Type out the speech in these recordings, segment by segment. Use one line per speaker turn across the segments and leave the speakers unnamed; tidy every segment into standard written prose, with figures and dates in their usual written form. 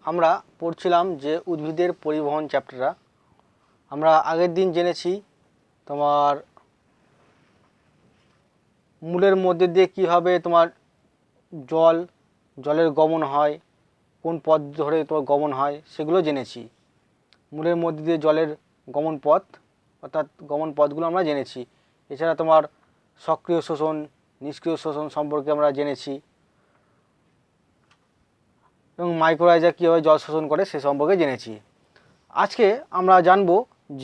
আমরা পড়ছিলাম যে উদ্ভিদের পরিবহন চ্যাপ্টারটা আমরা আগের দিন জেনেছি তোমার মূলের মধ্যে দিয়ে কীভাবে তোমার জলের গমন হয়, কোন পথ ধরে তোমার গমন হয় সেগুলো জেনেছি। মূলের মধ্যে দিয়ে জলের গমন পথ অর্থাৎ গমন পথগুলো আমরা জেনেছি। এছাড়া তোমার সক্রিয় শোষণ, নিষ্ক্রিয় শোষণ সম্পর্কে আমরা জেনেছি এবং মাইক্রোরাইজা কীভাবে জল শোষণ করে সে সম্পর্কে জেনেছি। আজকে আমরা জানব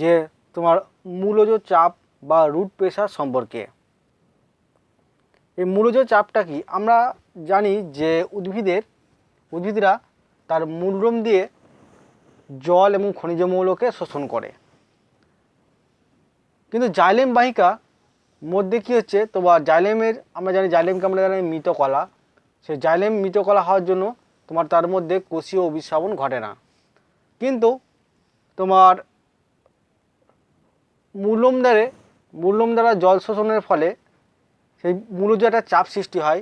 যে তোমার মূলজ চাপ বা রুট প্রেশার সম্পর্কে। এই মূলজ চাপটা কি? আমরা জানি যে উদ্ভিদরা তার মূলরোম দিয়ে জল এবং খনিজ মৌলকে শোষণ করে, কিন্তু জাইলেম বাহিকা মধ্যে কী হচ্ছে, তোমার জাইলেমের আমরা জাইলেমকে আমরা জানি মৃতকলা। সেই জাইলেম মৃতকলা হওয়ার জন্য তোমার তার মধ্যে কোষীয় অভিস্রাবণ ঘটে না, কিন্তু তোমার মূলরোম দ্বারা জল শোষণের ফলে সেই মূলজ একটা চাপ সৃষ্টি হয়,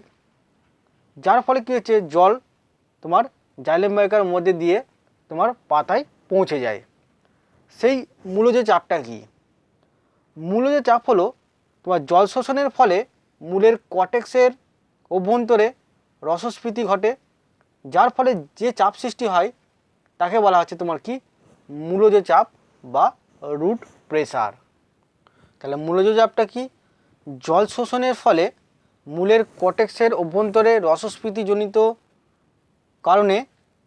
যার ফলে কী হচ্ছে, জল তোমার জাইলেম বাহিকার মধ্যে দিয়ে তোমার পাতায় পৌঁছে যায়। সেই মূলজ চাপটা কি? মূলজ চাপ হলো তোমার জল শোষণের ফলে মূলের কর্টেক্সের অভ্যন্তরে রসস্ফীতি ঘটে, যার ফলে যে চাপ সৃষ্টি হয় তাকে বলা হচ্ছে তোমার কি মূলজ চাপ বা রুট প্রেসার। তাহলে মূলজ চাপটা কি? জল শোষণের ফলে মূলের কর্টেক্সের অভ্যন্তরে রসস্ফীতিজনিত কারণে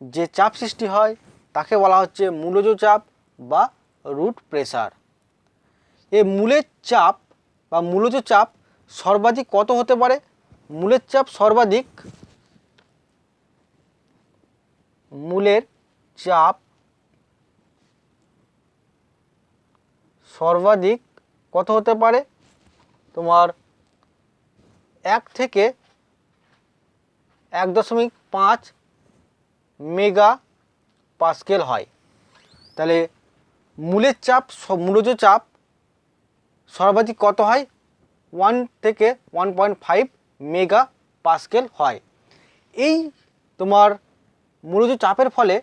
যে চাপ সৃষ্টি হয় তাকে বলা হচ্ছে মূলজ চাপ বা রুট প্রেসার। এই মূলের চাপ বা মূলজ চাপ সর্বাধিক কত হতে পারে? মূলের চাপ সর্বাধিক কত হতে পারে? তোমার 1 থেকে 1.5 মেগা পাস্কেল হয়। তাহলে মূলজ চাপ সর্বাধিক কত হয়? 1 থেকে 1.5 মেগা পাস্কেল হয়। এই তোমার মূলজ চাপের ফলে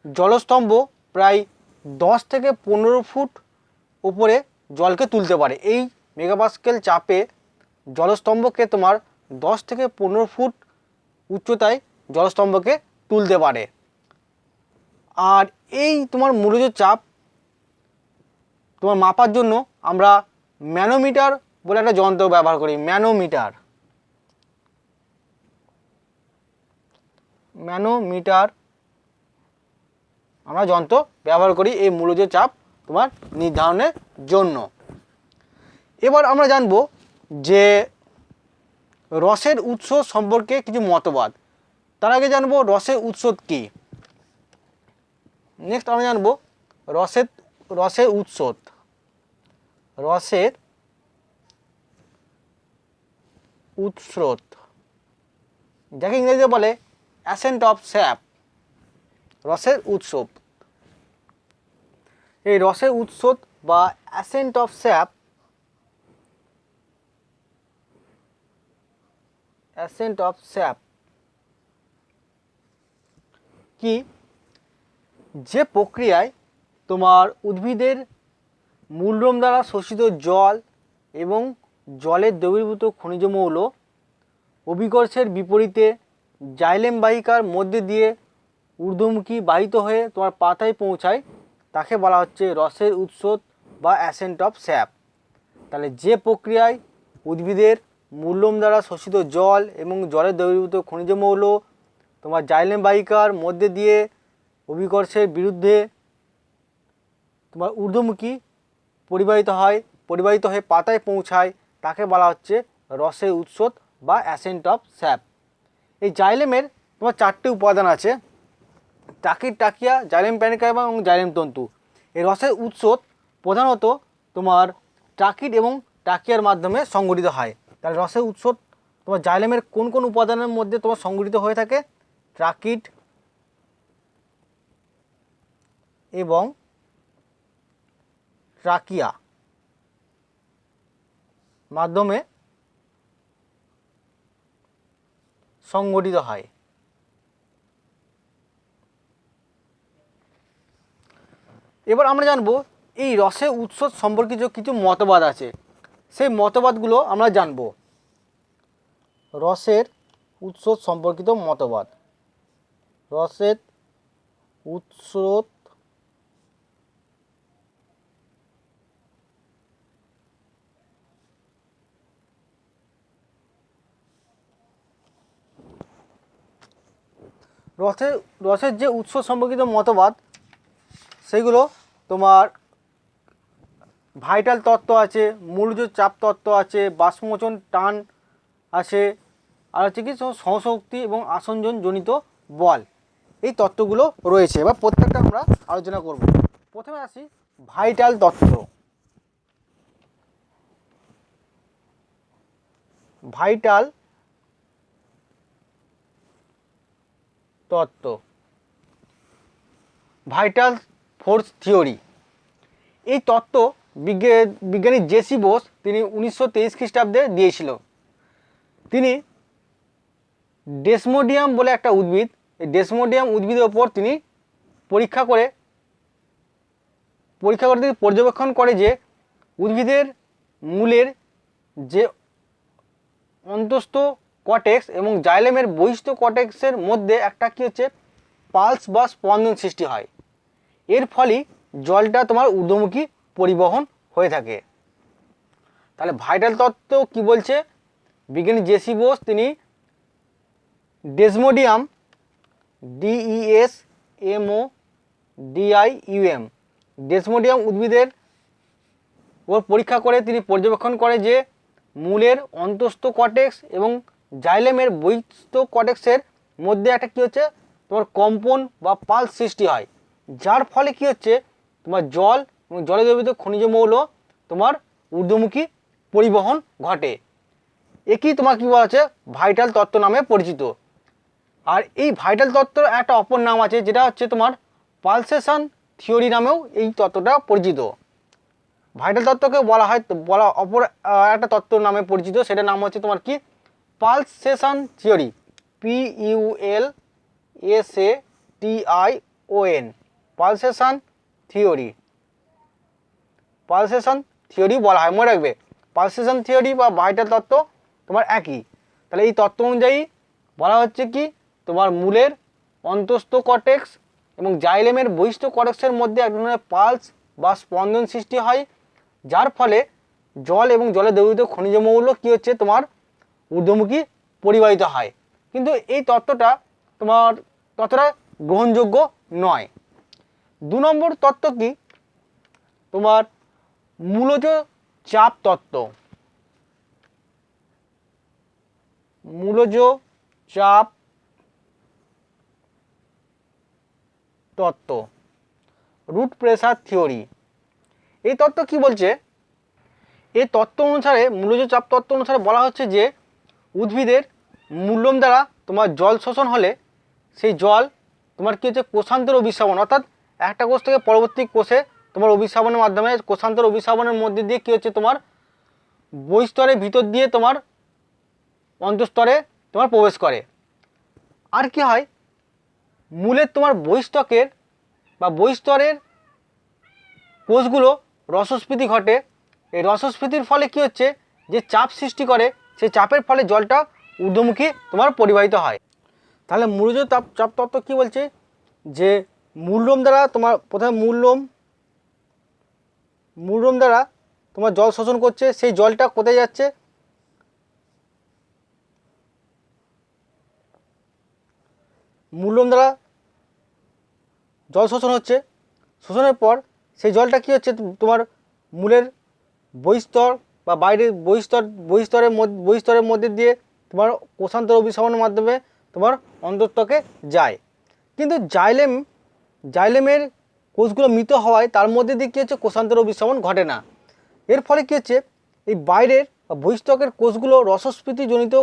জলস্তম্ভ প্রায় 10 থেকে 15 ফুট উপরে জলকে তুলতে পারে। এই মেগাপাস্কেল চাপে জলস্তম্ভকে তোমার 10 থেকে 15 ফুট উচ্চতায় জলস্তম্ভকে তুলতে পারে। আর এই তোমার মূলজ চাপ তোমার মাপার জন্য আমরা ম্যানোমিটার বলে একটা যন্ত্র ব্যবহার করি। ম্যানোমিটার আমরা যন্ত্র ব্যবহার করি এই মূলজ চাপ তোমার নির্ধারণের জন্য। এবার আমরা জানব যে রসের উৎস সম্পর্কে কিছু মতবাদ। তার আগে জানবো রসের উৎস কি। নেক্সট আমরা জানবো রসের উৎস, যাকে ইংরেজিতে বলে অ্যাসেন্ট অফ স্যাপ। রসের উৎস, এই রসের উৎস বা অ্যাসেন্ট অফ স্যাপ কি? যে প্রক্রিয়ায় তোমার উদ্ভিদের মূলরোম দ্বারা শোষিত জল এবং জলের দ্রবীভূত খনিজ মৌল অভিকর্ষের বিপরীতে জাইলেম বাহিকার মধ্যে দিয়ে ঊর্ধ্বমুখী বাহিত হয়ে তোমার পাতায় পৌঁছায় তাকে বলা হচ্ছে রসের উৎস বা অ্যাসেন্ট অফ স্যাপ। তাহলে যে প্রক্রিয়ায় উদ্ভিদের মূলরোম দ্বারা শোষিত জল এবং জলের দ্রবীভূত খনিজ মৌল তোমার জাইলেম বাহিকার মধ্যে দিয়ে অভিকর্ষের বিরুদ্ধে তোমার ঊর্ধ্বমুখী পরিবাহিত হয়ে পাতায় পৌঁছায় তাকে বলা হচ্ছে রসের উৎস বা অ্যাসেন্ট অফ স্যাপ। এই জাইলেমের তোমার 4টে উপাদান আছে: ট্রাকিড, ট্রাকিয়া, জাইলেম প্যারেনকাইমা এবং জাইলেম তন্তু। এই রসের উৎস প্রধানত তোমার ট্রাকিড এবং ট্রাকিয়ার মাধ্যমে সংগঠিত হয়। তাহলে রসের উৎস তোমার জাইলেমের কোন কোন উপাদানের মধ্যে তোমার সংগঠিত হয়ে থাকে? ট্রাকিড এবং ট্রাকিয়া মাধ্যমে সংগঠিত হয়। এবার আমরা জানবো এই রসের উৎস সম্পর্কিত কিছু মতবাদ আছে, সেই মতবাদগুলো আমরা জানবো। রসের উৎস সম্পর্কিত মতবাদ। রসের উৎস রসের যে উৎস সম্পর্কিত মতবাদ সেগুলো তোমার ভাইটাল তত্ত্ব আছে, মূলজ চাপ তত্ত্ব আছে, বাষ্পমোচন টান আছে, আর হচ্ছে কি সহশক্তি এবং আসঞ্জন জনিত বল, এই তত্ত্বগুলো রয়েছে। এবার প্রত্যেকটা আমরা আলোচনা করব। প্রথমে আসি ভাইটাল তত্ত্ব। ভাইটাল তত্ত্ব, ভাইটাল ফোর্স থিওরি। এই তত্ত্ব বিজ্ঞানী জেসি বোস তিনি 1923 খ্রিস্টাব্দে দিয়েছিল। তিনি ডেসমোডিয়াম বলে একটা উদ্ভিদ, এই ডেসমোডিয়াম উদ্ভিদের ওপর তিনি পরীক্ষা করে তিনি পর্যবেক্ষণ করে যে উদ্ভিদের মূলের যে অন্তস্থ কর্টেক্স এবং জাইলেমের বহিস্থ কর্টেক্সের মধ্যে একটা কি হচ্ছে পালস বা স্পন্দন সৃষ্টি হয়। এর ফলেই জলটা তোমার ঊর্ধ্বমুখী পরিবহন হয়ে থাকে। তাহলে ভাইটাল তত্ত্ব কি বলছে, বিজ্ঞানী জেসি বোস তিনি ডেসমোডিয়াম DESMODIUM ডেসমোডিয়াম উদ্ভিদের ওর পরীক্ষা করে তিনি পর্যবেক্ষণ করে যে মূলের অন্তস্থ কর্টেক্স এবং জাইলেমের বহিস্থ কর্টেক্সের মধ্যে একটা কী হচ্ছে তোমার কম্পন বা পালস সৃষ্টি হয়, যার ফলে কি হচ্ছে তোমার জল এবং জলে দ্রবীভূত খনিজ মৌল তোমার ঊর্ধ্বমুখী পরিবহন ঘটে। একই তোমার কী বলা আছে ভাইটাল তত্ত্ব নামে পরিচিত। আর এই ভাইটাল তত্ত্বের একটা অপর নাম আছে, যেটা হচ্ছে তোমার পালসেশন থিওরি নামেও এই তত্ত্বটা পরিচিত। ভাইটাল তত্ত্বকে অপর একটা তত্ত্ব নামে পরিচিত, সেটার নাম হচ্ছে তোমার কি pulsation theory, PULSATION pulsation theory. Pulsation theory বলা হয়, মনে রাখবে পালসেশন থিওরি বা ভাইটাল তত্ত্ব তোমার একই। তাহলে এই তত্ত্ব অনুযায়ী বলা হচ্ছে কি তোমার মূলের অন্তস্থ কর্টেক্স এবং জাইলেমের বহিস্থ কর্টেক্সের মধ্যে এক ধরনের পালস বা স্পন্দন সৃষ্টি হয়, যার ফলে জল এবং জলে দ্রবীভূত খনিজ মৌল কী হচ্ছে তোমার ঊর্ধ্বমুখী পরিবাহিত হয়। কিন্তু এই তত্ত্বটা তোমার ততটা গ্রহণযোগ্য নয়। 2 নম্বর তত্ত্ব কি তোমার মূলজ চাপ তত্ত্ব। মূলজ চাপ তত্ত্ব, রুট প্রেসার থিওরি। এই তত্ত্ব কি বলছে, এই তত্ত্ব অনুসারে মূলজ চাপ তত্ত্ব অনুসারে বলা হচ্ছে যে উদ্ভিদের মূলম দ্বারা তোমার জল শোষণ হলে সেই জল তোমার কী হচ্ছে কোষান্তর অভিস্রাবণ, অর্থাৎ একটা কোষ থেকে পরবর্তী কোষে তোমার অভিস্রাবণের মাধ্যমে কোষান্তর অভিস্রাবণের মধ্যে দিয়ে কী হচ্ছে তোমার বহিস্তরের ভিতর দিয়ে তোমার অন্তঃস্তরে তোমার প্রবেশ করে। আর কি হয় মূলের তোমার বহিস্তকের বা বহিস্তরের কোষগুলো রসস্ফীতি ঘটে। এই রসস্ফীতির ফলে কি হচ্ছে যে চাপ সৃষ্টি করে, সেই চাপের ফলে জলটা ঊর্ধ্বমুখী তোমার পরিবাহিত হয়। তাহলে মূলজ চাপ তত্ত্ব কী বলছে যে মূললোম দ্বারা তোমার প্রথমে মূললোম দ্বারা তোমার জল শোষণ করছে, সেই জলটা কোথায় যাচ্ছে মূললোম দ্বারা জল শোষণ হচ্ছে, শোষণের পর সেই জলটা কী হচ্ছে তোমার মূলের বহিস্তর বা বাইরের বহিস্তরের মধ্যে দিয়ে তোমার কোষান্তর অভিস্রাবণের মাধ্যমে তোমার অন্তঃস্তকে যায়। কিন্তু জাইলেমের কোষগুলো মৃত হওয়ায় তার মধ্যে দিয়ে কী হচ্ছে কোষান্তর অভিস্রাবণ ঘটে না। এর ফলে কী হচ্ছে এই বাইরের বা বহিস্তকের কোষগুলো রসস্ফীতিজনিত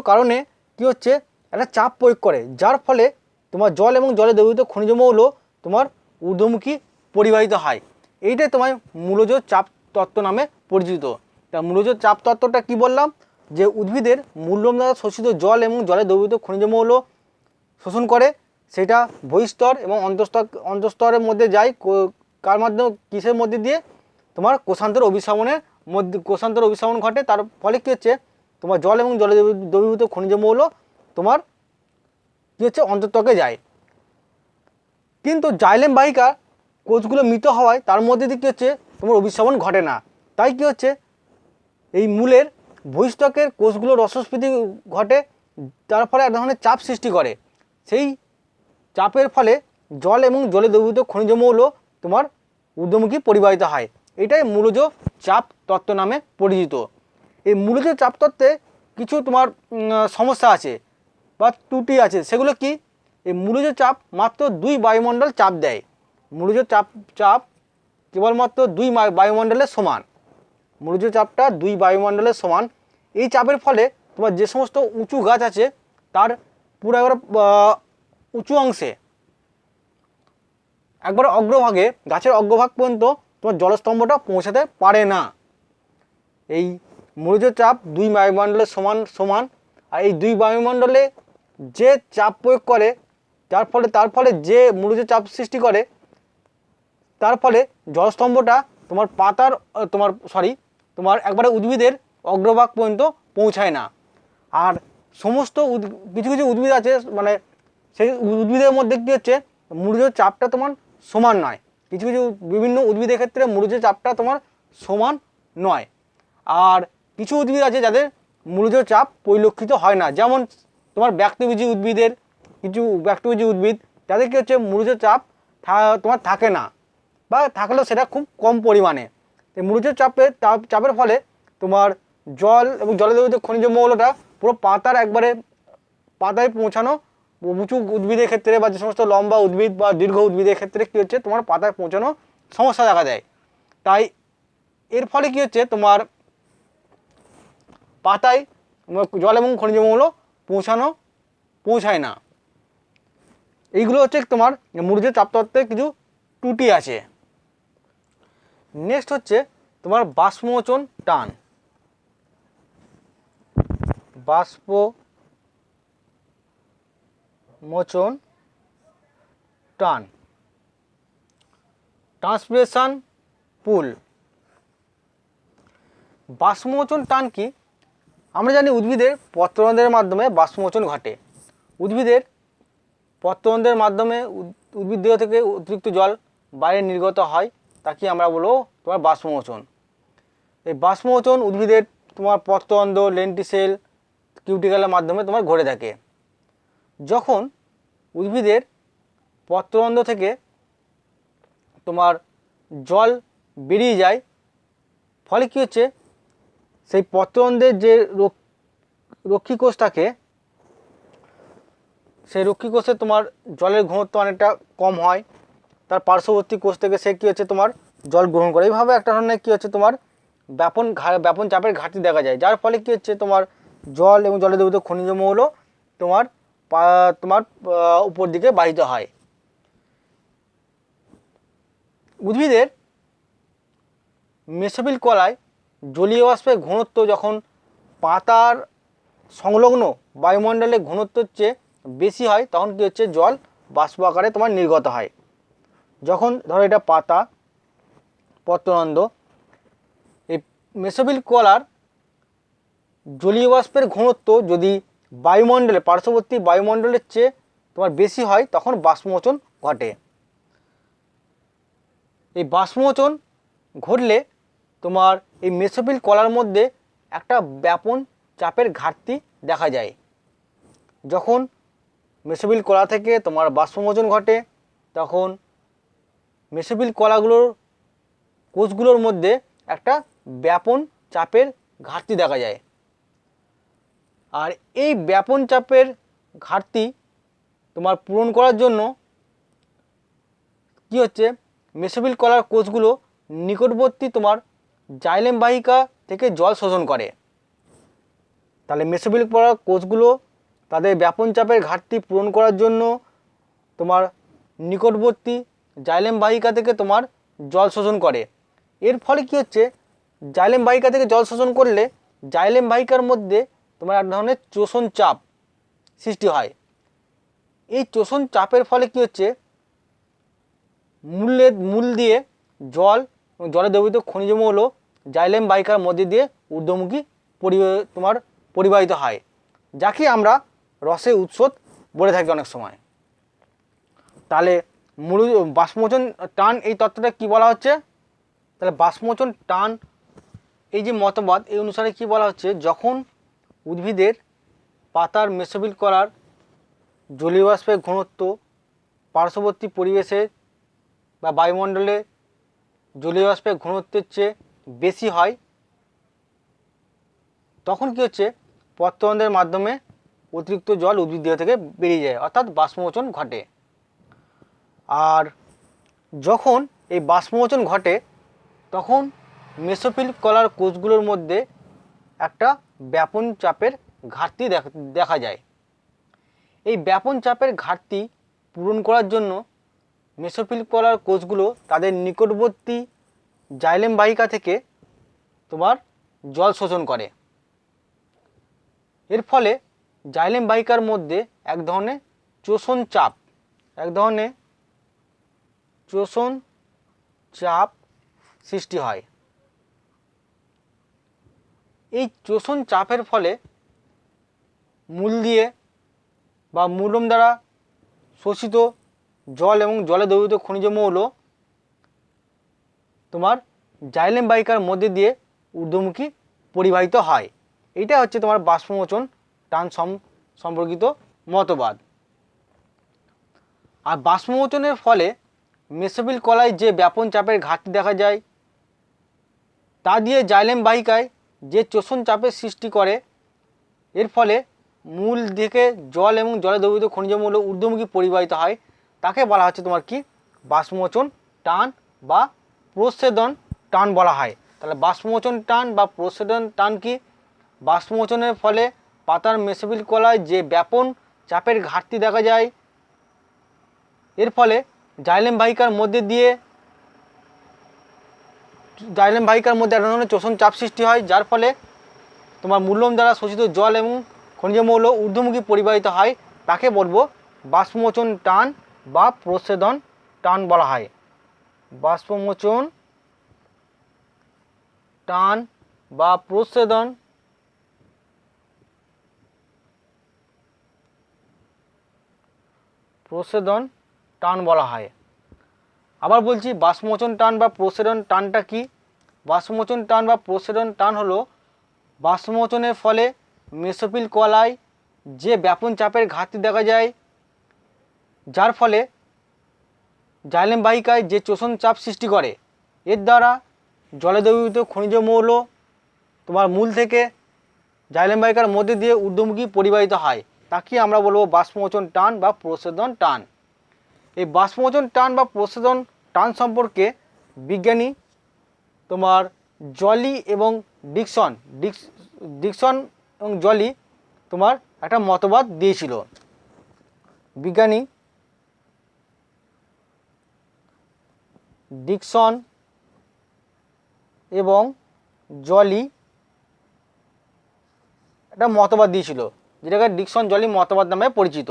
কারণে কী হচ্ছে একটা চাপ প্রয়োগ করে, যার ফলে তোমার জল এবং জলে দ্রবীভূত খনিজ মৌল তোমার ঊর্ধ্বমুখী পরিবাহিত হয়। এইটাই তোমার মূলজ চাপ তত্ত্ব নামে পরিচিত। তা মূলজ চাপ তত্ত্বটা কি বললাম যে উদ্ভিদের মূললোম দ্বারা শোষিত জল এবং জলে দ্রবীভূত খনিজ মৌল শোষণ করে, সেটা বহিস্তর এবং অন্তঃস্তরের মধ্যে যায় কার মাধ্যমে, কিসের মধ্যে দিয়ে, তোমার কোষান্তর অভিসরণ ঘটে। তার ফলে কী হচ্ছে, তোমার জল এবং জলে দ্রবীভূত খনিজ মৌল তোমার কী হচ্ছে, অন্তঃত্বকে যায়। কিন্তু জাইলেম বাহিকা কোষগুলো মৃত হওয়ায় তার মধ্যে দিয়ে কী হচ্ছে, তোমার অভিসরণ ঘটে না। তাই কী হচ্ছে, এই মূলের বহিঃস্থকের কোষগুলো রসস্ফীতি ঘটে, তার ফলে এক ধরনের চাপ সৃষ্টি করে। সেই চাপের ফলে জল এবং জলে দ্রবীভূত খনিজ মৌল তোমার ঊর্ধ্বমুখী পরিবাহিত হয়। এটাই মূলজ চাপ তত্ত্ব নামে পরিচিত। এই মূলজ চাপ তত্ত্বে কিছু তোমার সমস্যা আছে বা ত্রুটি আছে। সেগুলো কি, এই মূলজ চাপ মাত্র 2 বায়ুমণ্ডল চাপ দেয়। মূলজ চাপ কেবলমাত্র 2 বায়ুমণ্ডলের সমান। মূলজ চাপটা 2 বায়ুমণ্ডলের সমান। এই চাপের ফলে তোমার যে সমস্ত উঁচু গাছ আছে তার পুরো একবার উঁচু অংশে একবার অগ্রভাগে, গাছের অগ্রভাগ পর্যন্ত তোমার জলস্তম্ভটা পৌঁছাতে পারে না। এই মূলজ চাপ 2 বায়ুমণ্ডলের সমান। আর এই 2 বায়ুমণ্ডলে যে চাপ প্রয়োগ করে তার ফলে যে মূলজ চাপ সৃষ্টি করে, তার ফলে জলস্তম্ভটা তোমার তোমার একবারে উদ্ভিদের অগ্রভাগ পর্যন্ত পৌঁছায় না। আর সমস্ত কিছু কিছু উদ্ভিদ আছে, মানে সেই উদ্ভিদের মধ্যে কী হচ্ছে, মূলজ চাপটা তোমার সমান নয়। কিছু কিছু বিভিন্ন উদ্ভিদের ক্ষেত্রে মূলজ চাপটা তোমার সমান নয়। আর কিছু উদ্ভিদ আছে যাদের মূলজ চাপ পরিলক্ষিত হয় না, যেমন তোমার ব্যক্তবীজী উদ্ভিদ, তাদের কী হচ্ছে, মূলজ চাপ তোমার থাকে না, বা থাকলেও সেটা খুব কম পরিমাণে। এই মূলজ চাপের ফলে তোমার জল এবং জলে দ্রবীভূত খনিজ মৌলটা পুরো পাতায় পৌঁছানো, উঁচু উদ্ভিদের ক্ষেত্রে বা যে সমস্ত লম্বা উদ্ভিদ বা দীর্ঘ উদ্ভিদের ক্ষেত্রে কী হচ্ছে, তোমার পাতায় পৌঁছানো সমস্যা দেখা দেয়। তাই এর ফলে কী হচ্ছে, তোমার পাতায় জল এবং খনিজ মৌল পৌঁছায় না। এইগুলো হচ্ছে তোমার মূলজ চাপতত্ত্বের কিছু ত্রুটি আছে। নেক্সট হচ্ছে তোমার বাষ্পমোচন টান। বাষ্পমোচন টান, ট্রান্সপিরেশন পুল। বাষ্পমোচন টান কি? আমরা জানি উদ্ভিদের পত্ররন্ধ্রের মাধ্যমে বাষ্পমোচন ঘটে। উদ্ভিদের পত্ররন্ধ্রের মাধ্যমে উদ্ভিদ দেহ থেকে অতিরিক্ত জল বাইরে নির্গত হয়, তাকে আমরা বলবো তোমার বাষ্পমোচন। এই বাষ্পমোচন উদ্ভিদের তোমার পত্ররন্ধ্র, লেন্টিসেল, কিউটিকেলের মাধ্যমে তোমার ঘটে থাকে। যখন উদ্ভিদের পত্ররন্ধ্র থেকে তোমার জল বেরিয়ে যায়, ফলে কী হচ্ছে, সেই পত্ররন্ধ্রের যে রক্ষী কোষ থাকে, সেই রক্ষী কোষে তোমার জলের ঘনত্ব অনেকটা কম হয়। তার পার্শ্ববর্তী কোষ থেকে সে কী হচ্ছে, তোমার জল গ্রহণ করে। এইভাবে একটা ধরনের কী হচ্ছে, তোমার ব্যাপন চাপের ঘাটতি দেখা যায়, যার ফলে কী হচ্ছে, তোমার জল এবং জলে দ্রবীভূত খনিজ মৌল তোমার উপর দিকে বাহিত হয়। উদ্ভিদের মেসোফিল কলায় জলীয় বাষ্পের ঘনত্ব যখন পাতার সংলগ্ন বায়ুমণ্ডলের ঘনত্বের চেয়ে বেশি হয়, তখন কী হচ্ছে, জল বাষ্প আকারে তোমার নির্গত হয়। যখন ধরো এটা পত্ররন্ধ্র, এই মেসোফিল কলার জলীয় বাষ্পের ঘনত্ব যদি পার্শ্ববর্তী বায়ুমণ্ডলের চেয়ে তোমার বেশি হয়, তখন বাষ্পমোচন ঘটে। এই বাষ্পমোচন ঘটলে তোমার এই মেসোফিল কলার মধ্যে একটা ব্যাপন চাপের ঘাটতি দেখা যায়। যখন মেসোফিল কলা থেকে তোমার বাষ্পমোচন ঘটে, তখন মেসোফিল কোষগুলোর মধ্যে একটা ব্যাপন চাপের ঘাটতি দেখা যায়। আর এই ব্যাপন চাপের ঘাটতি তোমার পূরণ করার জন্য কি হচ্ছে, মেসোফিল কলার কোষগুলো নিকটবর্তী তোমার জাইলেম বাহিকা থেকে জল শোষণ করে। তাহলে মেসোফিল কলার কোষগুলো তাদের ব্যাপন চাপের ঘাটতি পূরণ করার জন্য তোমার নিকটবর্তী জাইলেম বাহিকা থেকে তোমার জল শোষণ করে। এর ফলে কি হচ্ছে, জাইলেম বাহিকা থেকে জল শোষণ করলে জাইলেম বাহিকার মধ্যে তোমার এক ধরনের শোষণ চাপ সৃষ্টি হয়। এই শোষণ চাপের ফলে কী হচ্ছে, মূল দিয়ে জল এবং জলে দ্রবীভূত খনিজ মৌল জাইলেম বাহিকার মধ্যে দিয়ে ঊর্ধ্বমুখী তোমার পরিবাহিত হয়, যাকে আমরা রসের উৎস বলে থাকি অনেক সময়। তাহলে বাষ্পমোচন টান এই তত্ত্বটা কি বলা হচ্ছে, তাহলে বাষ্পমোচন টান এই যে মতবাদ এই অনুসারে কি বলা হচ্ছে, যখন উদ্ভিদের পাতার মেসোফিল কলার জলীয় বাষ্পের ঘনত্ব পার্শ্ববর্তী পরিবেশে বা বায়ুমণ্ডলে জলীয় বাষ্পের ঘনত্বের চেয়ে বেশি হয়, তখন কি হচ্ছে, পত্ররন্ধ্রের মাধ্যমে অতিরিক্ত জল উদ্ভিদ দেহ থেকে বেরিয়ে যায়, অর্থাৎ বাষ্পমোচন ঘটে। আর যখন এই বাষ্পমোচন ঘটে তখন মেসোফিল কলার কোষগুলোর মধ্যে একটা ব্যাপন চাপের ঘাটতি দেখা যায়। এই ব্যাপন চাপের ঘাটতি পূরণ করার জন্য মেসোফিল কলার কোষগুলো তাদের নিকটবর্তী জাইলেম বাহিকা থেকে তোমার জল শোষণ করে। এর ফলে জাইলেম বাহিকার মধ্যে এক ধরনের শোষণ চাপ সৃষ্টি হয়। এই শোষণ চাপের ফলে মূল দিয়ে বা মূলম দ্বারা শোষিত জল এবং জলে দ্রবীভূত খনিজ মৌল তোমার জাইলেম বাহিকার মধ্যে দিয়ে ঊর্ধ্বমুখী পরিবাহিত হয়। এটা হচ্ছে তোমার বাষ্পমোচন টান সম্পর্কিত মতবাদ। আর বাষ্পমোচনের ফলে মেসোফিল কলায় যে ব্যাপন চাপের ঘাটতি দেখা যায়, তা দিয়ে জাইলেম বাহিকায় যে শোষণ চাপের সৃষ্টি করে, এর ফলে মূল থেকে জল এবং জলে দ্রবীভূত খনিজ মৌল ঊর্ধ্বমুখী পরিবাহিত হয়, তাকে বলা হচ্ছে তোমার কি, বাষ্পমোচন টান বা প্রচ্ছেদন টান বলা হয়। তাহলে বাষ্পমোচন টান বা প্রচ্ছেদন টান কি, বাষ্পমোচনের ফলে পাতার মেসোফিল কলায় যে ব্যাপন চাপের ঘাটতি দেখা যায়, এর ফলে জাইলেম বাহিকার মধ্যে এক ধরনের শোষণ চাপ সৃষ্টি হয়, যার ফলে তোমার মূলম দ্বারা শোষিত জল এবং খনিজ মৌল ঊর্ধ্বমুখী পরিবাহিত হয়, তাকে বলবো বাষ্পমোচন টান বা প্রচ্ছেদন টান বলা হয়। বাষ্পমোচন টান বা প্রচ্ছেদন টান বলা হয়। আবার বলছি, বাষ্পমোচন টান বা প্রচ্ছেদন টানটা কি? বাষ্পমোচন টান বা প্রচ্ছেদন টান হলো বাষ্পমোচনের ফলে মেসোফিল কলায় যে ব্যাপন চাপের ঘাটতি দেখা যায়, যার ফলে জাইলেম বাহিকায় যে শোষণ চাপ সৃষ্টি করে, এর দ্বারা জলে দ্রবীভূত খনিজ মৌল তোমার মূল থেকে জাইলেম বাহিকার মধ্যে দিয়ে ঊর্ধ্বমুখী পরিবাহিত হয়, তাকে আমরা বলবো বাষ্পমোচন টান বা প্রচ্ছেদন টান। এই বাষ্পমোচন টান বা প্রচ্ছেদন টান সম্পর্কে বিজ্ঞানী তোমার জলি এবং ডিকসন এবং জলি তোমার একটা মতবাদ দিয়েছিল। বিজ্ঞানী ডিকসন এবং জলি একটা মতবাদ দিয়েছিল, যেটাকে ডিকসন জলি মতবাদ নামে পরিচিত।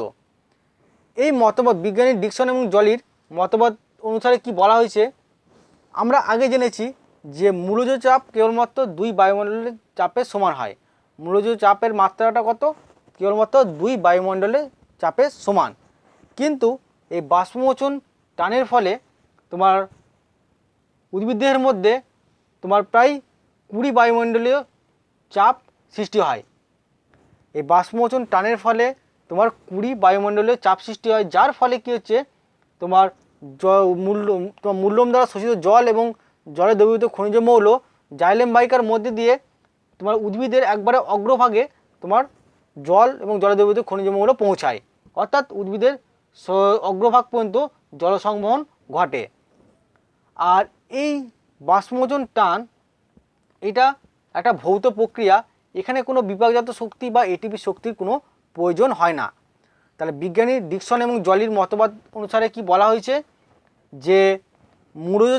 এই মতবাদ বিজ্ঞানী ডিকসন এবং জলির মতবাদ অনুসারে কি বলা হয়েছে, আমরা আগে জেনেছি যে মূলজ চাপ কেবলমাত্র 2 বায়ুমণ্ডলের চাপের সমান হয়। মূলজ চাপের মাত্রাটা কত? কেবলমাত্র 2 বায়ুমণ্ডলের চাপের সমান। কিন্তু এই বাষ্পমোচন টানের ফলে তোমার উদ্ভিদদেহের মধ্যে তোমার প্রায় 20 বায়ুমণ্ডলীয় চাপ সৃষ্টি হয়। এই বাষ্পমোচন টানের ফলে তোমার 20 বায়ুমণ্ডলীয় চাপ সৃষ্টি হয়, যার ফলে কী হচ্ছে, তোমার মূলম দ্বারা শোষিত জল এবং জলে দ্রবীভূত খনিজ মৌল জাইলেম বাহিকার মধ্যে দিয়ে তোমার উদ্ভিদের একবারে অগ্রভাগে তোমার জল এবং জলে দ্রবীভূত খনিজ মৌল পৌঁছায়, অর্থাৎ উদ্ভিদের অগ্রভাগ পর্যন্ত জল সংবহন ঘটে। আর এই বাষ্পমোচন টান এটা একটা ভৌত প্রক্রিয়া, এখানে কোনো বিপাকজাত শক্তি বা এটিপি শক্তির কোনো প্রয়োজন হয় না। তাহলে বিজ্ঞানী ডিকসন এবং জলির মতবাদ অনুসারে কি বলা হয়েছে, যে মূলজ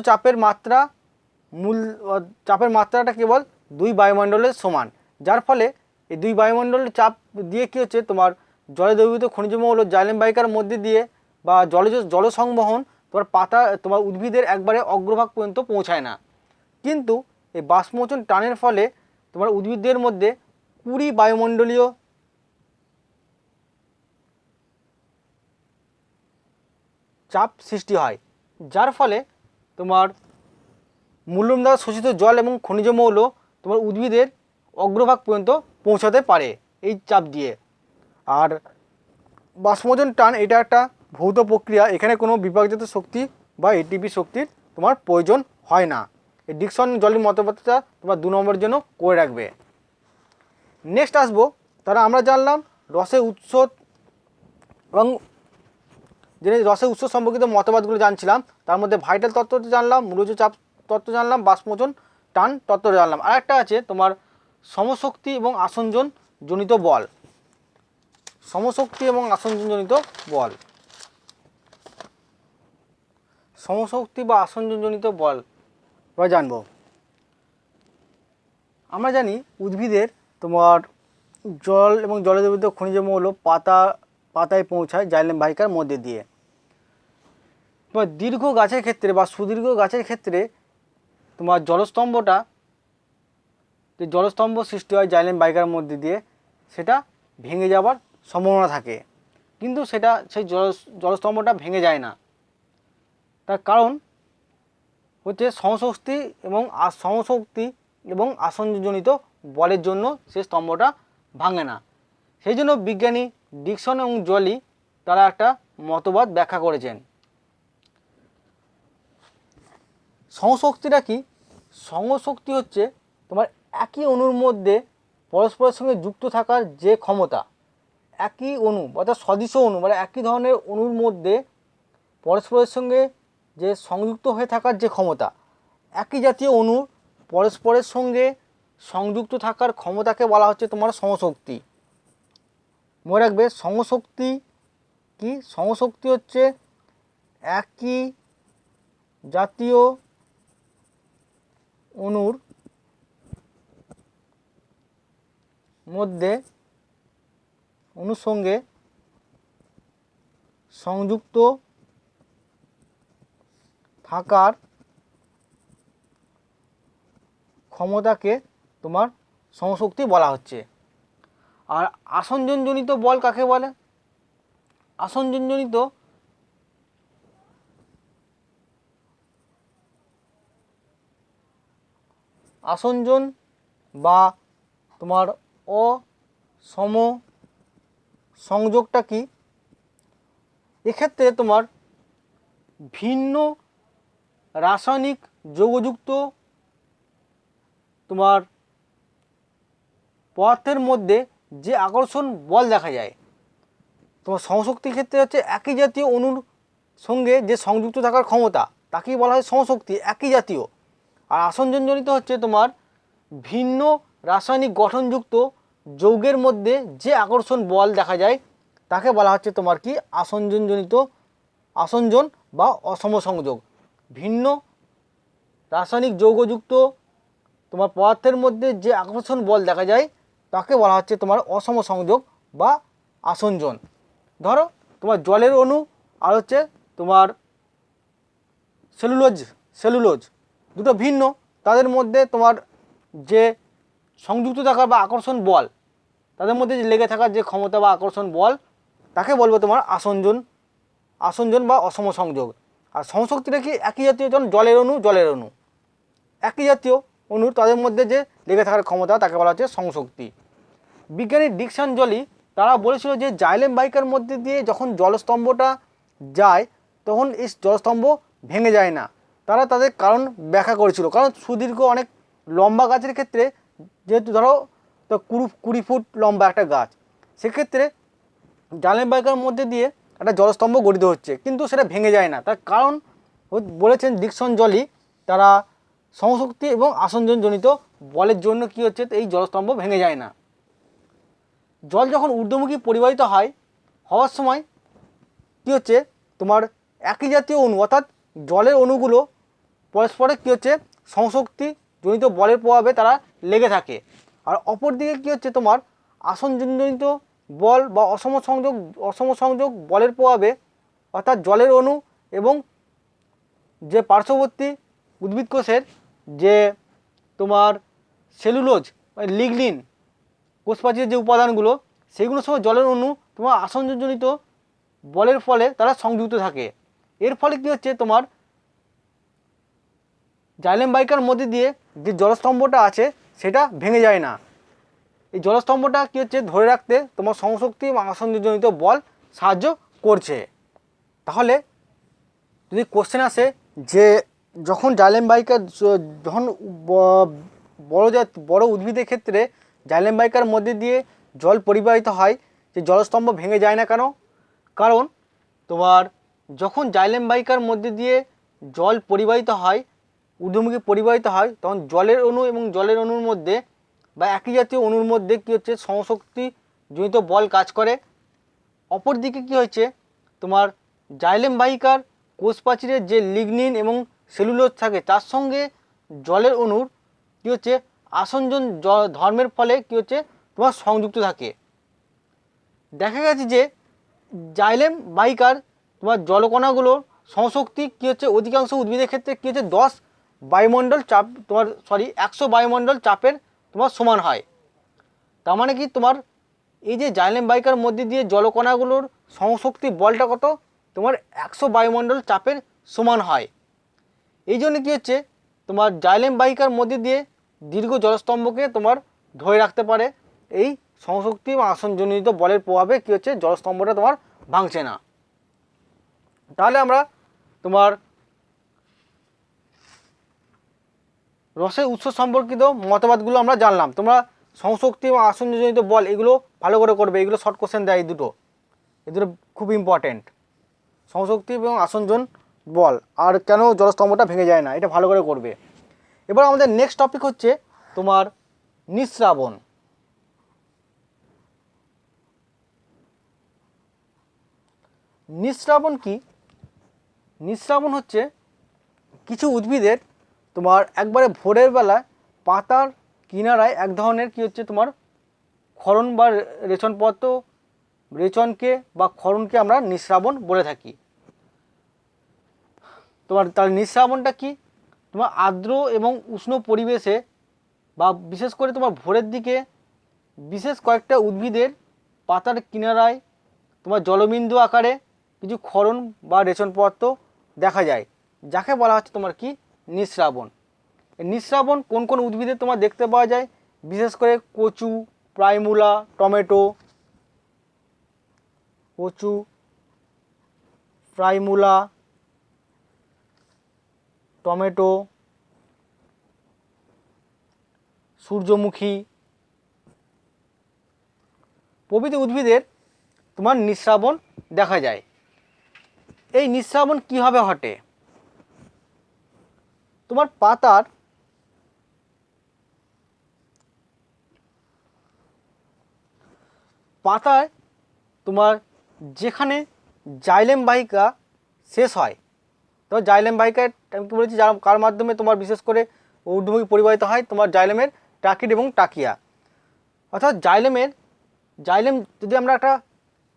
চাপের মাত্রাটা কেবল 2 বায়ুমণ্ডলের সমান, যার ফলে এই 2 বায়ুমণ্ডলের চাপ দিয়ে কী হচ্ছে, তোমার জলে দ্রবীভূত খনিজ মৌল জাইলেম বাহিকার মধ্যে দিয়ে বা জল সংবহন তোমার পাতা তোমার উদ্ভিদের একবারে অগ্রভাগ পর্যন্ত পৌঁছায় না। কিন্তু এই বাষ্পমোচন টানের ফলে তোমার উদ্ভিদদের মধ্যে 20 বায়ুমণ্ডলীয় চাপ সৃষ্টি হয়, যার ফলে তোমার মূল্যম দ্বারা শোষিত জল এবং খনিজ মৌল তোমার উদ্ভিদের অগ্রভাগ পর্যন্ত পৌঁছাতে পারে এই চাপ দিয়ে। আর বাষ্পমোচন টান এটা একটা ভৌত প্রক্রিয়া, এখানে কোনো বিপাকজাত শক্তি বা এটিপি শক্তির তোমার প্রয়োজন হয় না। এই ডিকসন জলির মতবাদটা তোমার 2 নম্বরের জন্য করে রাখবে। নেক্সট আসবো, তারা আমরা জানলাম রসের উৎস এবং যে রসের উৎস সম্পর্কিত মতবাদগুলো জানছিলাম, তার মধ্যে ভাইটাল তত্ত্বটা জানলাম, মূলজ চাপ তত্ত্ব জানলাম, বাষ্পমোচন টান তত্ত্ব জানলাম। আর একটা আছে তোমার সমশক্তি এবং আসঞ্জন জনিত বল। সমশক্তি এবং আসঞ্জন জনিত বল, সমশক্তি বা আসঞ্জন জনিত বল এবার জানবো। আমরা জানি উদ্ভিদের তোমার জল এবং জলে দ্রবীভূত খনিজ মৌল পাতায় পৌঁছায় জাইলেম বাহিকার মধ্যে দিয়ে। তোমার দীর্ঘ গাছের ক্ষেত্রে বা সুদীর্ঘ গাছের ক্ষেত্রে তোমার জলস্তম্ভ সৃষ্টি হয় জাইলেম বাহিকার মধ্যে দিয়ে, সেটা ভেঙে যাওয়ার সম্ভাবনা থাকে, কিন্তু সেই জলস্তম্ভটা ভেঙে যায় না। তার কারণ হচ্ছে সমশক্তি এবং আসঞ্জনজনিত বলের জন্য সেই স্তম্ভটা ভাঙে না। সেই জন্য বিজ্ঞানী ডিকসন এবং জলি তারা একটা মতবাদ ব্যাখ্যা করেছেন। সমশক্তিটা কি? সমশক্তি হচ্ছে তোমার একই অণুর মধ্যে পরস্পরের সঙ্গে যুক্ত থাকার যে ক্ষমতা, একই অণু অর্থাৎ সদৃশ অণু মানে একই ধরনের অণুর মধ্যে পরস্পরের সঙ্গে যে সংযুক্ত হয়ে থাকার যে ক্ষমতা, একই জাতীয় অণু পরস্পরের সঙ্গে সংযুক্ত থাকার ক্ষমতাকে বলা হচ্ছে তোমার সমশক্তি। মনে রাখবে সমশক্তি কি? সমশক্তি হচ্ছে একই জাতীয় অণুর মধ্যে অণুর সঙ্গে সংযুক্ত থাকার ক্ষমতাকে তোমার সমশক্তি বলা হচ্ছে। আর আসঞ্জনজনিত বল কাকে বলে? আসঞ্জনজনিত আসঞ্জন বা তোমার অসম সংযোগটা কি? এক্ষেত্রে তোমার ভিন্ন রাসায়নিক যৌগযুক্ত তোমার পদার্থের মধ্যে যে আকর্ষণ বল দেখা যায়, তোমার সমশক্তির ক্ষেত্রে হচ্ছে একই জাতীয় অণুর সঙ্গে যে সংযুক্ত থাকার ক্ষমতা তাকেই বলা হয় সমশক্তি, একই জাতীয়। আর আসঞ্জনজনিত হচ্ছে তোমার ভিন্ন রাসায়নিক গঠনযুক্ত যৌগের মধ্যে যে আকর্ষণ বল দেখা যায় তাকে বলা হচ্ছে তোমার কি? আসঞ্জন বা অসম সংযোগ। ভিন্ন রাসায়নিক যৌগযুক্ত তোমার পদার্থের মধ্যে যে আকর্ষণ বল দেখা যায় তাকে বলা হচ্ছে তোমার অসম সংযোগ বা আসঞ্জন। ধরো তোমার জলের অণু আর হচ্ছে তোমার সেলুলোজ দুটো ভিন্ন, তাদের মধ্যে তোমার যে সংযুক্ত থাকার বা আকর্ষণ বল, তাদের মধ্যে যে লেগে থাকার যে ক্ষমতা বা আকর্ষণ বল তাকে বলবো তোমার আসঞ্জন বা অসম সংযোগ। আর সমশক্তিটা কি? একই জাতীয়, যেমন জলের অণু একই জাতীয় অণু, তাদের মধ্যে যে লেগে থাকার ক্ষমতা তাকে বলা হচ্ছে সমশক্তি। বিজ্ঞানী ডিকসন জলি তারা বলেছিল যে জাইলেম বাহিকার মধ্যে দিয়ে যখন জলস্তম্ভটা যায় তখন এই জলস্তম্ভ ভেঙে যায় না। তারা তাদের কারণ ব্যাখ্যা করেছিল, কারণ সুদীর্ঘ অনেক লম্বা গাছের ক্ষেত্রে, যেহেতু ধরো তো 20 ফুট লম্বা একটা গাছ, সেক্ষেত্রে জাইলেম বাহিকার মধ্যে দিয়ে একটা জলস্তম্ভ গঠিত হচ্ছে কিন্তু সেটা ভেঙে যায় না। তার কারণ বলেছেন ডিকসন জলি, তারা সমশক্তি এবং আসঞ্জনজনিত বলের জন্য কি হচ্ছে, এই জলস্তম্ভ ভেঙে যায় না। জল যখন ঊর্ধ্বমুখী পরিবাহিত হওয়ার সময় কি হচ্ছে, তোমার একই জাতীয় অণু অর্থাৎ জলের অণুগুলো পরস্পরে কি হচ্ছে, সমশক্তি জনিত বলের প্রভাবে তারা লেগে থাকে। আর অপরদিকে কি হচ্ছে, তোমার আসঞ্জনজনিত বল বা অসম সংযোগ বলের প্রভাবে অর্থাৎ জলের অণু এবং যে পার্শ্ববর্তী উদ্ভিদ কোষের যে তোমার সেলুলোজ লিগনিন কোষপ্রাচীরের যে উপাদানগুলো সেইগুলোর সঙ্গে জলের অণু তোমার আসঞ্জনজনিত বলের ফলে তারা সংযুক্ত থাকে। এর ফলে কী হচ্ছে, তোমার জাইলেম বাহিকার মধ্যে দিয়ে যে জলস্তম্ভটা আছে সেটা ভেঙে যায় না। এই জলস্তম্ভটা কী হচ্ছে, ধরে রাখতে তোমার সংশক্তি এবং আসঞ্জনজনিত বল সাহায্য করছে। তাহলে যদি কোশ্চেন আসে যে যখন জাইলেম বাহিকা যখন বড় উদ্ভিদের ক্ষেত্রে জাইলেম বাহিকার মধ্যে দিয়ে জল পরিবাহিত হয়, যে জলস্তম্ভ ভেঙে যায় না কেন? কারণ তোমার যখন জাইলেম বাহিকার মধ্যে দিয়ে জল পরিবাহিত হয়, ঊর্ধ্বমুখী পরিবাহিত হয়, তখন জলের অণু এবং জলের অণুর মধ্যে বা একই জাতীয় অণুর মধ্যে কী হচ্ছে, সমশক্তিজনিত বল কাজ করে। অপরদিকে কী হয়েছে, তোমার জাইলেম বাহিকার কোষপ্রাচীরের যে লিগনিন এবং সেলুলোজ থাকে তার সঙ্গে জলের অণুর কী হচ্ছে, আসঞ্জন ধর্মের ফলে কী হচ্ছে, তোমার সংযুক্ত থাকে। দেখা গেছে যে জাইলেম বাহিকার তোমার জলকণাগুলোর সংশক্তি কী হচ্ছে, অধিকাংশ উদ্ভিদের ক্ষেত্রে কী হচ্ছে 100 বায়ুমণ্ডল চাপ 100 বায়ুমণ্ডল চাপের তোমার সমান হয়। তার মানে কি, তোমার এই যে জাইলেম বাহিকার মধ্যে দিয়ে জলকণাগুলোর সংশক্তি বলটা কত, তোমার 100 বায়ুমণ্ডল চাপের সমান হয়। এই জন্য কী হচ্ছে, তোমার জাইলেম বাহিকার মধ্যে দিয়ে দীর্ঘ জলস্তম্ভকে তোমার ধরে রাখতে পারে। এই সংশক্তি বা আসনজনিত বলের প্রভাবে কী হচ্ছে, জলস্তম্ভটা তোমার ভাঙছে না। তাহলে আমরা তোমার রসের উৎস সম্পর্কিত মতবাদগুলো আমরা জানলাম। তোমরা সংশক্তি এবং আসঞ্জনজনিত বল এগুলো ভালো করে করবে, এগুলো শর্ট কোশ্চেন দেয়, এই দুটো খুব ইম্পর্টেন্ট। সংশক্তি এবং আসঞ্জন বল আর কেন জলস্তম্ভটা ভেঙে যায় না, এটা ভালো করে করবে। এবার আমাদের নেক্সট টপিক হচ্ছে তোমার নিঃস্রাবণ। নিঃস্রাবণ কি? নিঃস্রাবণ হচ্ছে কিছু উদ্ভিদের তোমার একবারে ভোরের বেলায় পাতার কিনারায় এক ধরনের কী হচ্ছে, তোমার ক্ষরণ বা রেচনকে বা ক্ষরণকে আমরা নিঃস্রাবণ বলে থাকি। তার নিঃস্রাবণটা কি, তোমার আর্দ্র এবং উষ্ণ পরিবেশে বা বিশেষ করে তোমার ভোরের দিকে বিশেষ কয়েকটা উদ্ভিদের পাতার কিনারায় তোমার জলবিন্দু আকারে কিছু ক্ষরণ বা রেচন পদার্থ দেখা যায়, যাকে বলা হচ্ছে তোমার কি, নিঃস্রাবণ। এই নিঃস্রাবণ কোন কোন উদ্ভিদে তোমার দেখতে পাওয়া যায়, বিশেষ করে কচু, প্রাইমুলা, টমেটো, সূর্যমুখী প্রভৃতি উদ্ভিদের তোমার নিঃস্রাবণ দেখা যায়। এই নিঃস্রাবণ কীভাবে ঘটে? তোমার পাতায় তোমার যেখানে জাইলেম বাহিকা শেষ হয়, তো জাইলেম বাহিকায় আমি কি বলেছি, কার মাধ্যমে তোমার বিশেষ করে ঊর্ধ্বমুখী পরিবাহিত হয়, তোমার জাইলেমের ট্রাকিড এবং টাকিয়া। অর্থাৎ জাইলেম যদি আমরা একটা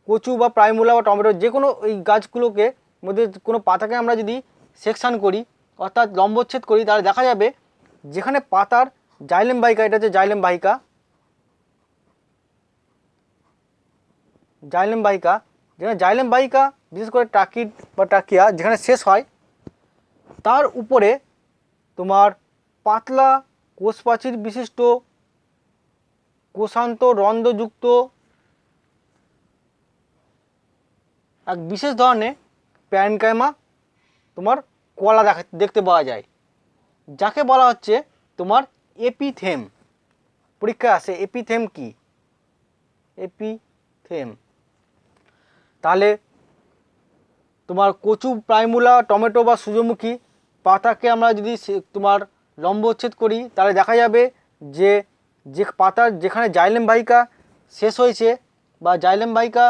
কচু বা প্রাইমুলা বা টমেটো যে কোনো এই গাছগুলোকে মধ্যে কোনো পাতাকে আমরা যদি সেকশান করি অর্থাৎ লম্বচ্ছেদ করি, তাহলে দেখা যাবে যেখানে পাতার জাইলেম বাহিকা, এটা হচ্ছে জাইলেম বাহিকা, যেখানে জাইলেম বাহিকা বিশেষ করে ট্রাকিড বা টাকিয়া যেখানে শেষ হয়, তার উপরে তোমার পাতলা কোষপ্রাচীর বিশিষ্ট কোষান্ত রন্ধ্রযুক্ত এক বিশেষ ধরনের প্যারেনকাইমা তোমার কলা দেখতে পাওয়া যায়, যাকে বলা হচ্ছে তোমার এপিথেম। পরীক্ষায় আসে এপিথেম কি, এপিথেম। তাহলে তোমার কচু, প্রাইমুলা, টমেটো বা সূর্যমুখী পাতাকে আমরা যদি তোমার লম্বচ্ছেদ করি, তাহলে দেখা যাবে যে পাতার যেখানে জাইলেম বাহিকা শেষ হয়েছে বা জাইলেম বাহিকা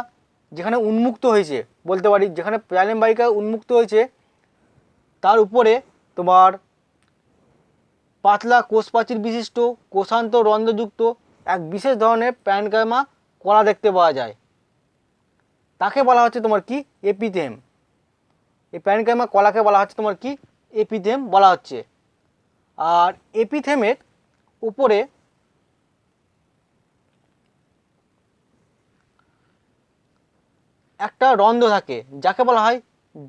যেখানে উন্মুক্ত হয়েছে বলতে পারি, যেখানে জাইলেম বাহিকা উন্মুক্ত হয়েছে তার উপরে তোমার পাতলা কোষপ্রাচীর বিশিষ্ট কোষান্ত রন্ধ্রযুক্ত এক বিশেষ ধরনের প্যারেনকাইমা কলা দেখতে পাওয়া যায়, তাকে বলা হচ্ছে তোমার কি এপিথেম। এই প্যারেনকাইমা কলাকে বলা হচ্ছে তোমার কি এপিথেম বলা হচ্ছে। আর এপিথেমের উপরে একটা রন্ধ্র থাকে যাকে বলা হয়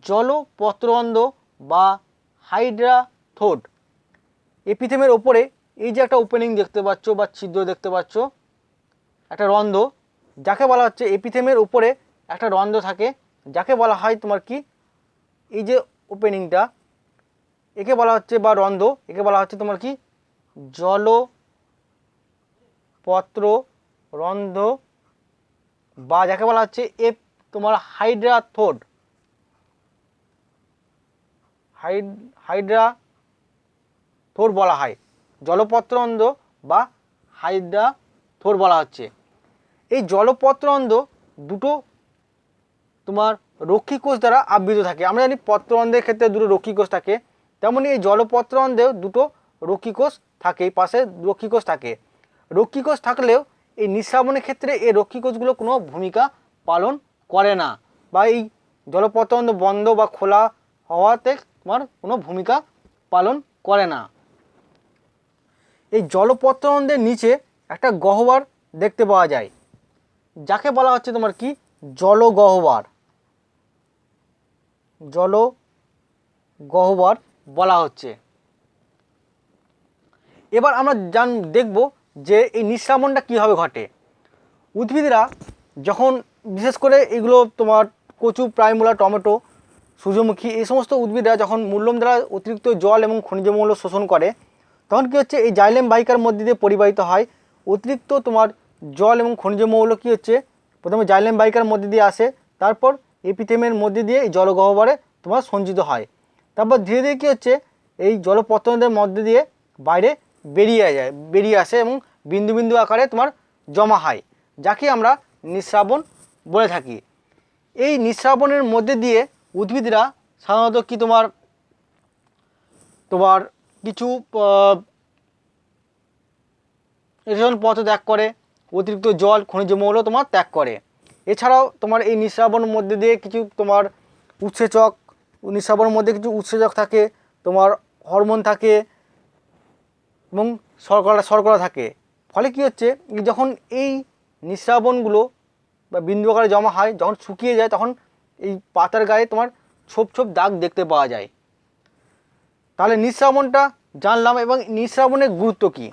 জলপত্ররন্ধ্র বা হাইড্রাথোড। এপিথেমের ওপরে এই যে একটা ওপেনিং দেখতে পাচ্ছ বা ছিদ্র দেখতে পাচ্ছ, একটা রন্ধ্র, যাকে বলা হচ্ছে এপিথেমের উপরে একটা রন্ধ্র থাকে যাকে বলা হয় তোমার কি এই যে ওপেনিংটা, একে বলা হচ্ছে বা রন্ধ্র, একে বলা হচ্ছে তোমার কি জলপত্র রন্ধ্র বা যাকে বলা হচ্ছে তোমার হাইড্রাথোড। হাইড্রাথোড বলা হয়, জলপত্ররন্ধ্র বা হাইড্রাথোড বলা হচ্ছে। এই জলপত্ররন্ধ্র দুটো তোমার রক্ষীকোষ দ্বারা আবৃত থাকে। আমরা জানি পত্ররন্ধ্রের ক্ষেত্রে দুটো রক্ষীকোষ থাকে, তেমনি এই জলপত্ররন্ধ্রেও দুটো রক্ষীকোষ থাকে, এই পাশে রক্ষীকোষ থাকে। রক্ষীকোষ থাকলেও এই নিঃশ্রাবণের ক্ষেত্রে এই রক্ষীকোষগুলো কোনো ভূমিকা পালন করে না, বা এই জলপত্ররন্ধ্র বন্ধ বা খোলা হওয়াতে তোমার কোনো ভূমিকা পালন করে না। এই জলপত্ররন্ধ্রের নিচে একটা গহ্বর দেখতে পাওয়া যায় যাকে বলা হচ্ছে তোমার কি জলগহ্বর। জলগহ্বর বলা হচ্ছে। এবার আমরা দেখব যে এই নিঃশ্রাবণটা কীভাবে ঘটে। উদ্ভিদরা যখন, বিশেষ করে এগুলো তোমার কচু, প্রাইমুলা, টমেটো, সূর্যমুখী, এই সমস্ত উদ্ভিদরা যখন মূল্যম দ্বারা অতিরিক্ত জল এবং খনিজ মৌল শোষণ করে, তখন কী হচ্ছে এই জাইলেম বাহিকার মধ্যে দিয়ে পরিবাহিত হয়। অতিরিক্ত তোমার জল এবং খনিজ মৌল কী হচ্ছে প্রথমে জাইলেম বাহিকার মধ্যে দিয়ে আসে, তারপর এপিথেমের মধ্যে দিয়ে এই জলগহ্বরে তোমার সঞ্চিত হয়। তারপর ধীরে ধীরে কী হচ্ছে এই জলপত্ররন্ধ্রের মধ্যে দিয়ে বাইরে বেরিয়ে আসে এবং বিন্দু বিন্দু আকারে তোমার জমা হয়, যাকে আমরা নিঃশ্রাবণ বলে থাকি। এই নিঃশ্রাবণের মধ্যে দিয়ে উদ্ভিদরা সাধারণত কি তোমার কিছু রেশন পদার্থ ত্যাগ করে, অতিরিক্ত জল, খনিজ মৌল তোমার ত্যাগ করে। এছাড়াও তোমার এই নিঃশ্রাবণের মধ্যে দিয়ে কিছু তোমার উৎসেচক, নিঃশ্রাবণের মধ্যে কিছু উৎসেচক থাকে, তোমার হরমোন থাকে এবং শর্করা থাকে। ফলে কী হচ্ছে যখন এই নিঃশ্রাবণগুলো বা বিন্দু আকারে জমা হয়, যখন শুকিয়ে যায় তখন এই পাতার গায়ে তোমার ছোপ ছোপ দাগ দেখতে পাওয়া যায়। তাহলে নিঃশ্রাবণটা জানলাম। এবং নিঃশ্রাবণের গুরুত্ব কী,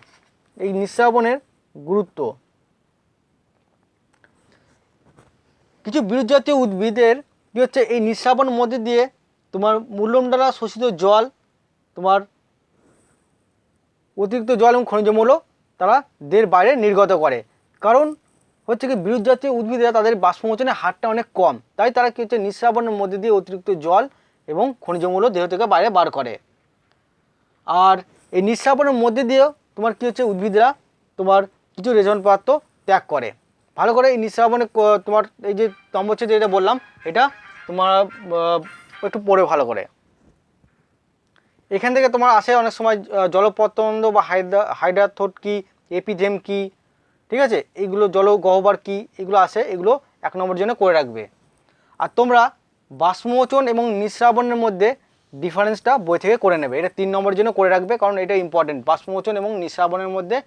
এই নিঃশ্রাবণের গুরুত্ব, কিছু বিরুৎজাতীয় উদ্ভিদের কী হচ্ছে এই নিঃশ্রাবণের মধ্যে দিয়ে তোমার মূল্যম দ্বারা শোষিত জল, তোমার অতিরিক্ত জল এবং খনিজ মৌল তারা দেহের বাইরে নির্গত করে। কারণ হচ্ছে কি বিরুৎজাতীয় উদ্ভিদরা তাদের বাষ্পমোচনের হারটা অনেক কম, তাই তারা কী হচ্ছে নিঃশ্রাবণের মধ্যে দিয়ে অতিরিক্ত জল এবং খনিজ মৌল দেহ থেকে বাইরে বার করে। আর এই নিঃশ্রাবণের মধ্যে দিয়েও তোমার কী হচ্ছে উদ্ভিদরা তোমার কিছু রেশন পদার্থ ত্যাগ করে। ভালো করে এই নিঃশ্রাবণে তোমার এই যে স্তম্ভচ্ছেদ যেটা বললাম, এটা তোমার একটু পড়ে ভালো করে। এখান থেকে তোমার আসে অনেক সময় জলপত্ররন্ধ্র বা হাইড্রাথোড কি, এপিথেম কি, ঠিক আছে, এইগুলো জলগহ্বর কি, এগুলো আসে, এগুলো 1 নম্বর জন্য করে রাখবে। আর তোমরা বাষ্পমোচন এবং নিঃশ্রাবণের মধ্যে ডিফারেন্সটা বই থেকে করে নেবে, এটা 3 নম্বরের জন্য করে রাখবে, কারণ এটা ইম্পর্টেন্ট, বাষ্পমোচন এবং নিঃশ্রাবণের মধ্যে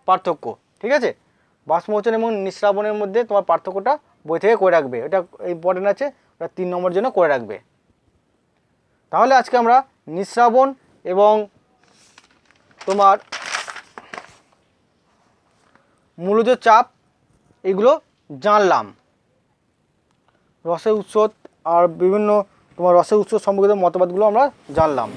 পার্থক্য। ঠিক আছে, বাষ্পমোচন এবং নিঃশ্রাবণের মধ্যে তোমার পার্থক্যটা বই থেকে করে রাখবে, এটা ইম্পর্টেন্ট আছে, ওটা 3 নম্বরের জন্য করে রাখবে। তাহলে আজকে আমরা নিঃশ্রাবণ এবং তোমার মূলজ চাপ এগুলো জানলাম, রসের উৎস আর বিভিন্ন তোমার রসের উৎস সম্পর্কিত মতবাদগুলো আমরা জানলাম।